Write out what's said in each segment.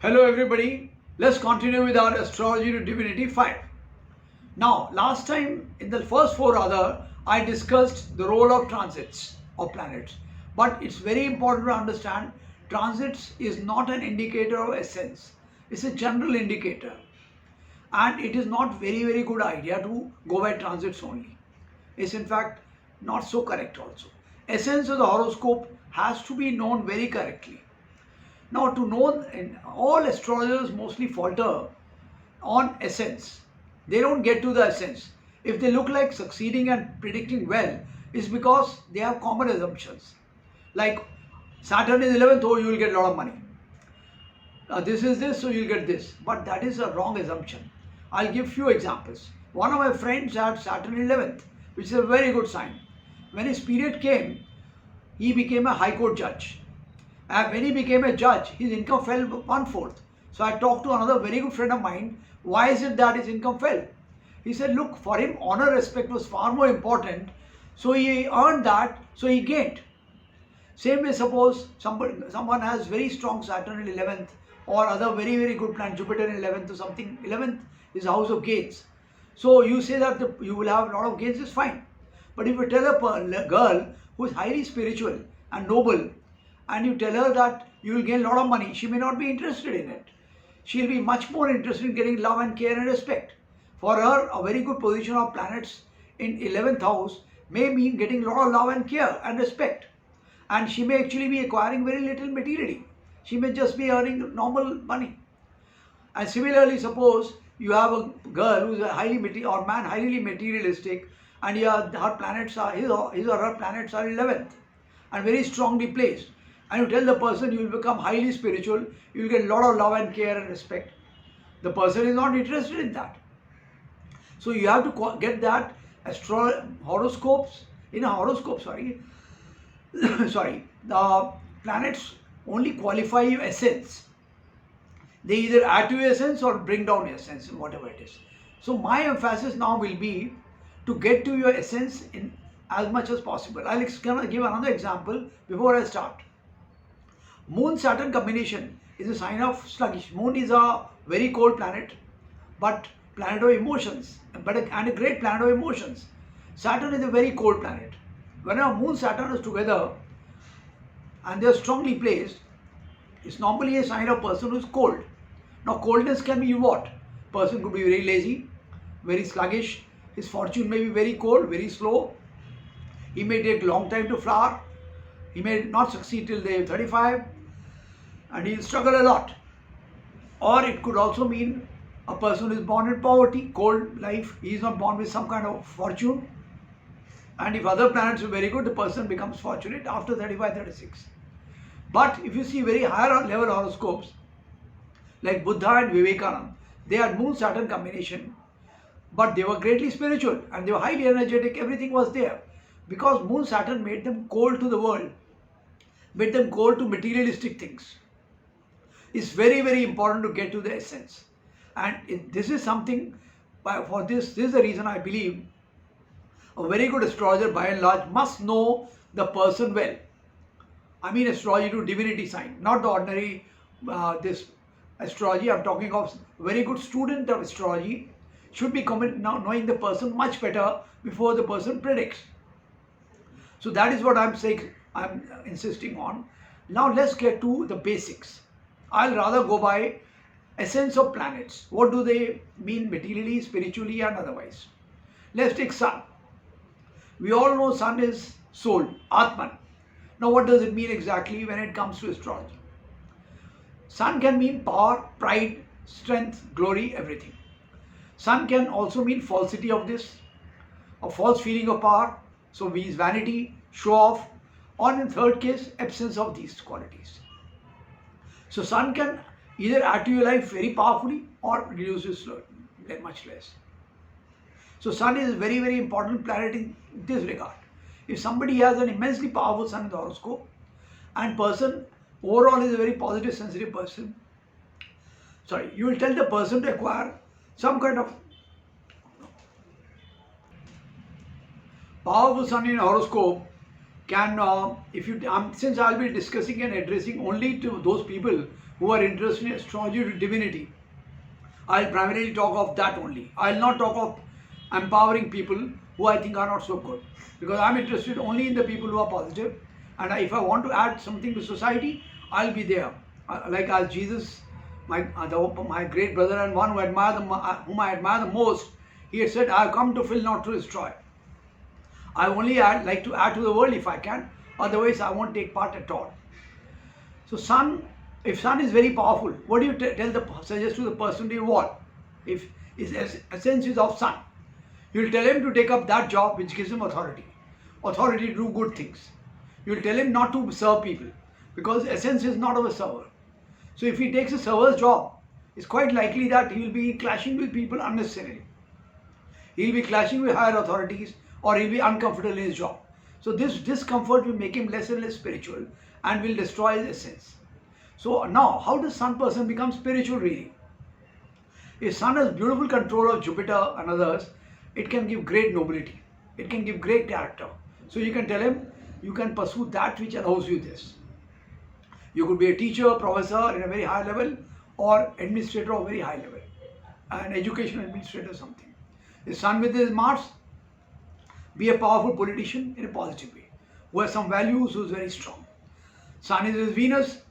Hello everybody, let's continue with our Astrology to Divinity 5. Now, last time in the first four rather, I discussed the role of transits of planets. But it's very important to understand transits is not an indicator of essence. It's a general indicator. And it is not very good idea to go by transits only. It's in fact not so correct also. Essence of the horoscope has to be known very correctly. Now, to know, all astrologers mostly falter on essence. They don't get to the essence. If they look like succeeding and predicting well, it's because they have common assumptions. Like Saturn is 11th, oh, you will get a lot of money. This is this, so you'll get this. But that is a wrong assumption. I'll give few examples. One of my friends had Saturn 11th, which is a very good sign. When his period came, he became a high court judge. And when he became a judge, his income fell 1/4. So I talked to another very good friend of mine, why is it that his income fell? He said, look, for him, honor, respect was far more important. So he earned that, so he gained. Same way, suppose someone has very strong Saturn in 11th or other very good planet, Jupiter in 11th or something. 11th is house of gains. So you say that you will have a lot of gains, is fine. But if you tell a girl who is highly spiritual and noble, and you tell her that you will gain a lot of money, she may not be interested in it. She will be much more interested in getting love and care and respect. For her, a very good position of planets in 11th house may mean getting a lot of love and care and respect. And she may actually be acquiring very little materially. She may just be earning normal money. And similarly, suppose you have a girl who is a highly materialistic, and her planets are his or her planets are 11th and very strongly placed. And you tell the person you will become highly spiritual, you will get a lot of love and care and respect. The person is not interested in that. So you have to get that horoscopes, in a horoscope, sorry, the planets only qualify your essence. They either add to your essence or bring down your essence in whatever it is. So my emphasis now will be to get to your essence in as much as possible. I'll give another example before I start. Moon-Saturn combination is a sign of sluggish. Moon is a very cold planet, but planet of emotions, and a great planet of emotions. Saturn is a very cold planet. Whenever Moon-Saturn is together and they are strongly placed, it's normally a sign of a person who is cold. Now, coldness can be what? Person could be very lazy, very sluggish. His fortune may be very cold, very slow. He may take a long time to flower. He may not succeed till the age 35, and he'll struggle a lot. Or it could also mean a person who is born in poverty, cold life. He is not born with some kind of fortune. And if other planets are very good, the person becomes fortunate after 35, 36. But if you see very higher level horoscopes, like Buddha and Vivekananda, they had Moon-Saturn combination, but they were greatly spiritual and they were highly energetic. Everything was there. Because Moon-Saturn made them cold to the world, made them cold to materialistic things. It's very important to get to the essence. And this is something, this is the reason I believe a very good astrologer by and large must know the person well. I mean astrology to divinity sign, not the ordinary this astrology. I'm talking of very good student of astrology should be knowing the person much better before the person predicts. So that is what I'm saying, I'm insisting on. Now let's get to the basics. I'll rather go by essence of planets. What do they mean materially, spiritually and otherwise? Let's take Sun. We all know Sun is soul, Atman. Now what does it mean exactly when it comes to astrology? Sun can mean power, pride, strength, glory, everything. Sun can also mean falsity of this, a false feeling of power. So means vanity, show off, or in third case, absence of these qualities. So Sun can either add to your life very powerfully or reduce it slowly, much less. So Sun is a very important planet in this regard. If somebody has an immensely powerful Sun in the horoscope and person overall is a very positive, sensitive person, you will tell the person to acquire some kind of powerful Sun in horoscope can, since I'll be discussing and addressing only to those people who are interested in astrology to divinity, I'll primarily talk of that only. I'll not talk of empowering people who I think are not so good, because I'm interested only in the people who are positive, and if I want to add something to society, I'll be there. Like as Jesus, my great brother and one whom I admire the most, he had said, "I have come to fill, not to destroy." I only like to add to the world if I can, otherwise I won't take part at all. So sun, if sun is very powerful, what do you suggest to the person to evolve? If his essence is of sun, you'll tell him to take up that job which gives him authority to do good things. You'll tell him not to serve people, because essence is not of a server. So if he takes a server's job, it's quite likely that he will be clashing with people unnecessarily. He'll be clashing with higher authorities, or he'll be uncomfortable in his job. So this discomfort will make him less and less spiritual and will destroy his essence. So now, how does sun person become spiritual really? If sun has beautiful control of Jupiter and others, it can give great nobility. It can give great character. So you can tell him, you can pursue that which allows you this. You could be a teacher, professor in a very high level, or administrator of very high level, an education administrator, something. The sun with his Mars, be a powerful politician in a positive way, who has some values, who is very strong. Sun is with Venus,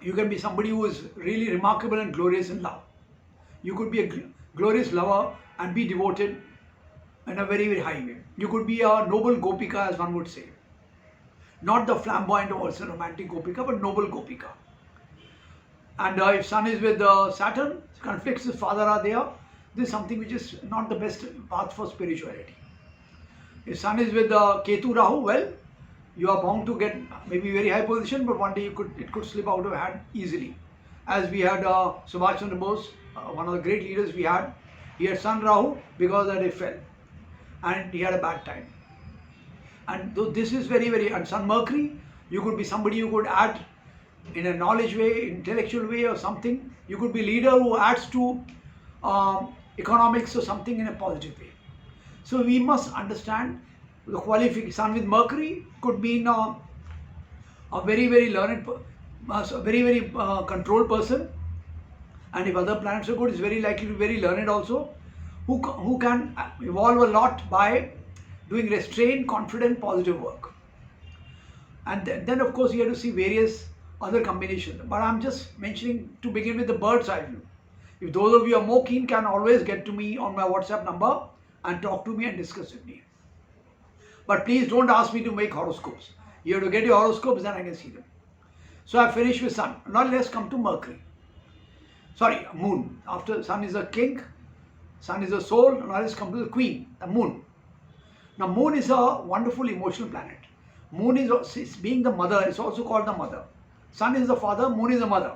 you can be somebody who is really remarkable and glorious in love. You could be a glorious lover and be devoted in a very, very high way. You could be a noble gopika, as one would say. Not the flamboyant or also romantic gopika, but noble gopika. And if sun is with Saturn, conflicts with father are there. This is something which is not the best path for spirituality. If sun is with Ketu Rahu, well, you are bound to get maybe very high position, but one day it could slip out of hand easily. As we had Subhash Chandra Bose, one of the great leaders we had, he had sun Rahu because that he fell and he had a bad time. And though this is very, very, and sun Mercury, you could be somebody you could add in a knowledge way, intellectual way or something. You could be leader who adds to economics or something in a positive way. So we must understand the qualification. Sun with Mercury could mean a very, very learned, a very, very controlled person. And if other planets are good, it's very likely to be very learned also, who can evolve a lot by doing restrained, confident, positive work. And then of course you have to see various other combinations. But I'm just mentioning to begin with the bird's eye view. If those of you are more keen, can always get to me on my WhatsApp number and talk to me and discuss with me. But please don't ask me to make horoscopes. You have to get your horoscopes, then I can see them. So I finished with sun. Now let's come to Mercury. Sorry, moon. After sun is a king, sun is a soul. Now let's come to the queen, the moon. Now moon is a wonderful emotional planet. Moon is being the mother, it's also called the mother. Sun is the father, moon is the mother.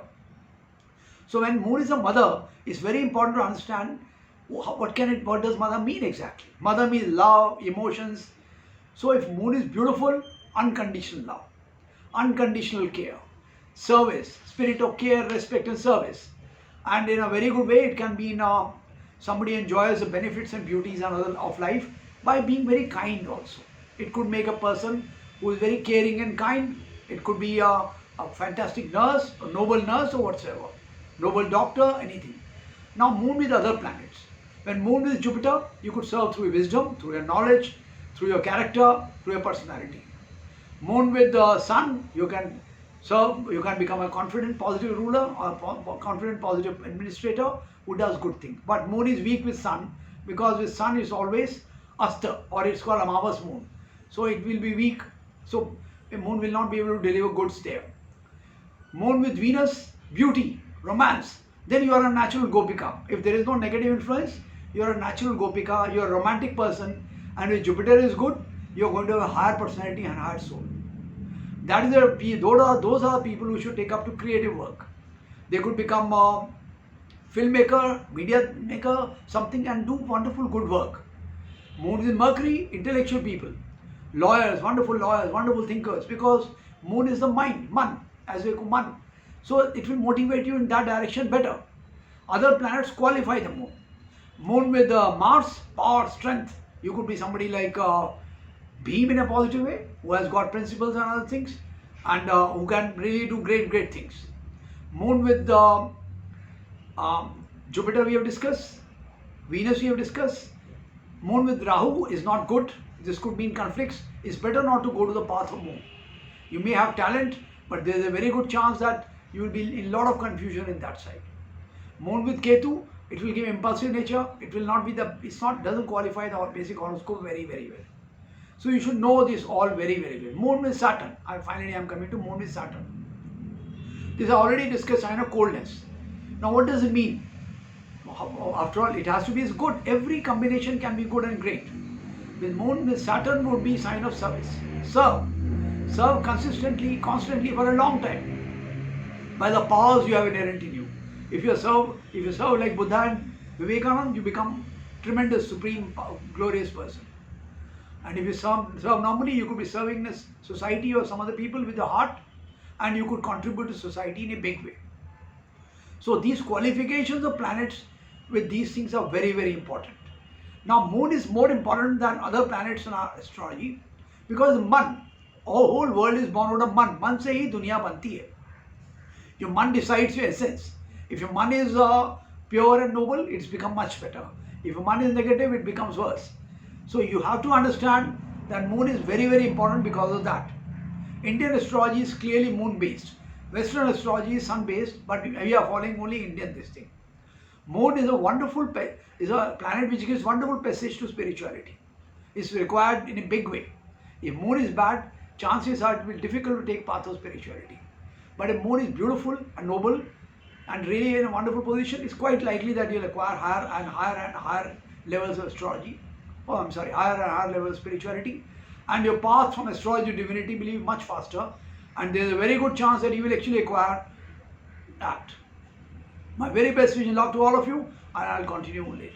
So when moon is a mother, it's very important to understand what does mother mean exactly. Mother means love, emotions. So if moon is beautiful, unconditional love, unconditional care, service, spirit of care, respect and service. And in a very good way, it can be somebody enjoys the benefits and beauties and other of life by being very kind also. It could make a person who is very caring and kind. It could be a fantastic nurse, a noble nurse or whatsoever, noble doctor, anything. Now moon with other planets. When moon with Jupiter, you could serve through wisdom, through your knowledge, through your character, through your personality. Moon with the sun, you can serve, you can become a confident, positive ruler or a confident, positive administrator who does good things. But moon is weak with sun, because with sun is always Astar, or it's called Amavas moon. So it will be weak. So a moon will not be able to deliver goods there. Moon with Venus, beauty, romance. Then you are a natural gopika. If there is no negative influence, you are a natural gopika, you are a romantic person, and if Jupiter is good, you are going to have a higher personality and higher soul. That is those are people who should take up to creative work. They could become a filmmaker, media maker, something, and do wonderful good work. Moon is in Mercury, intellectual people, lawyers, wonderful thinkers, because moon is the mind, man, as we call man. So it will motivate you in that direction better. Other planets qualify the moon. Moon with Mars, power, strength. You could be somebody like Bhim in a positive way, who has got principles and other things, and who can really do great things. Moon with Jupiter we have discussed, Venus we have discussed. Moon with Rahu is not good. This could mean conflicts. It's better not to go to the path of moon. You may have talent, but there is a very good chance that you will be in a lot of confusion in that side. Moon with Ketu, it will give impulsive nature. It will not be doesn't qualify the basic horoscope very, very well. So you should know this all very, very well. Moon with Saturn. Finally, I am coming to Moon with Saturn. This I already discussed, sign of coldness. Now, what does it mean? After all, it has to be good. Every combination can be good and great. With Moon with Saturn would be sign of service. Serve consistently, constantly for a long time. By the powers you have inherent in you. If you serve like Buddha and Vivekananda, you become tremendous, supreme, glorious person. And if you serve normally, you could be serving this society or some other people with your heart, and you could contribute to society in a big way. So these qualifications of planets with these things are very, very important. Now, Moon is more important than other planets in our astrology because Man, our whole world is born out of Man. Man se hi duniya banti hai. Your Man decides your essence. If your Man is pure and noble, it's become much better. If your Man is negative, it becomes worse. So you have to understand that Moon is very, very important because of that. Indian astrology is clearly Moon based. Western astrology is Sun based, but we are following only Indian this thing. Moon is a planet which gives wonderful passage to spirituality. It's required in a big way. If Moon is bad, chances are it will be difficult to take path of spirituality. But if Moon is beautiful and noble and really in a wonderful position, it's quite likely that you'll acquire higher and higher levels of astrology. Higher and higher levels of spirituality. And your path from astrology to divinity will be much faster. And there's a very good chance that you will actually acquire that. My very best wish and love to all of you, and I'll continue later.